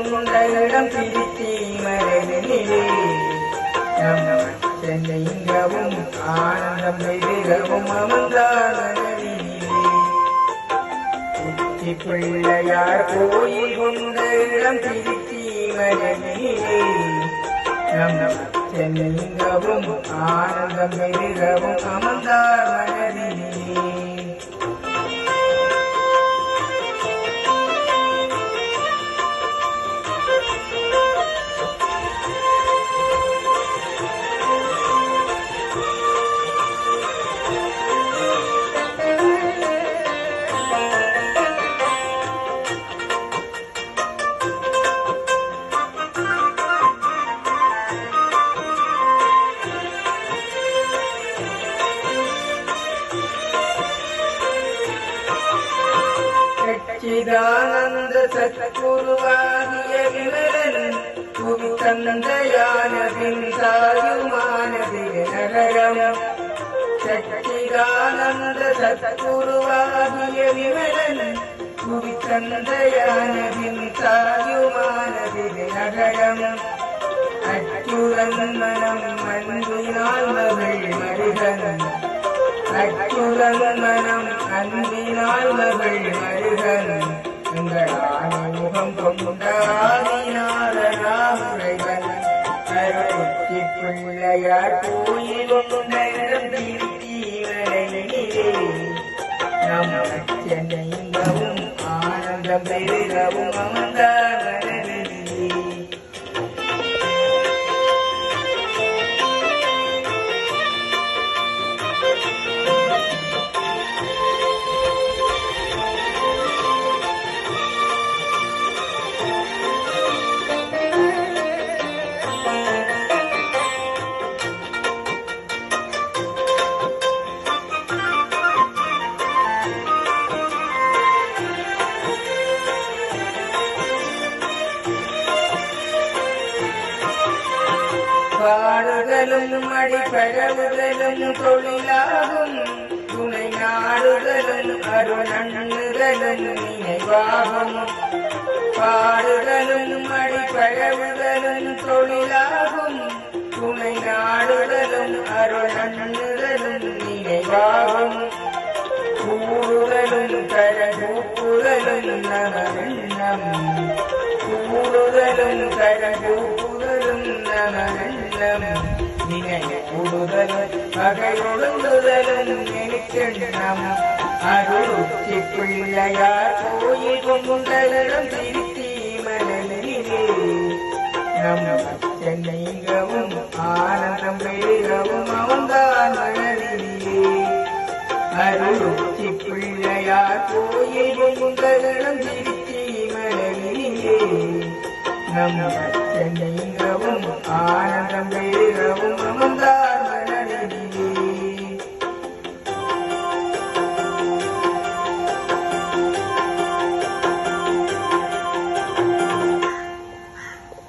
கொண்ட இடம் திருச்சி மலையிலே நம் சென்னைங்கவும் ஆனந்தம் பெருகவும் அமர்ந்தார் மனதிலே உச்சி பிள்ளையார் கோயில் கொண்ட இடம் திருச்சி மலையிலே நம் சென்னைங்கவும் ஆனந்தம் பெருகவும் அமர்ந்தார் மனதிலே சச்சிதானந்த சத்குருவாகிய விமலன் புவி தந்தையான பின் தாயுமானது நகரம் சச்சிதானந்த சத்குருவாகிய விமலன் புவி தந்தையான பின் தாயுமானது நகரம் அச்சுரன் மனம் அன்பினால் மகள் மருகன் அச்சுரன் மனம் அன்பினால் மகள் மருகன் எங்கள் ஆணைமுகம் கொண்டாடினாரன் கருச்சி பிள்ளையார் கோயில் கொண்டம் தீர்த்தீவரையிலே நம் சென்னையும் ஆனந்தம் பெருகவும் அமர்ந்தார் மனதிலே பாடுதலும் அடிப்படவுதலும் தொழிலாகும் துணை நாடுதலும் அருணண்ணுதலும் நினைவாகும் பாடுதலும் அடிப்படவுதலும் தொழிலாகும் துணை நாடுதலும் அருணண்ணுதலும் நினைவாகும் கூடுதலும் கரகூப்புதலும் நமரெண்ணம் கூடுதலும் கரகூப்புதலும் நமரெண்ணம் நினைவுடுதலும் பகையொடுங்குதலும் நினைக்கெண்ணம் அருளுச்சி பிள்ளையார் கோயில் கொண்டலம் திருத்தி மனதிலே நம் சென்னைங்கவும் ஆனந்தம் பெருகவும் அமர்ந்தான் மனதிலே அருளுச்சி பிள்ளையார் கோயில் கொண்டலம் திருச்சி மனதிலே நம் சென்னைங்கவும் ஆனந்தம் பெரு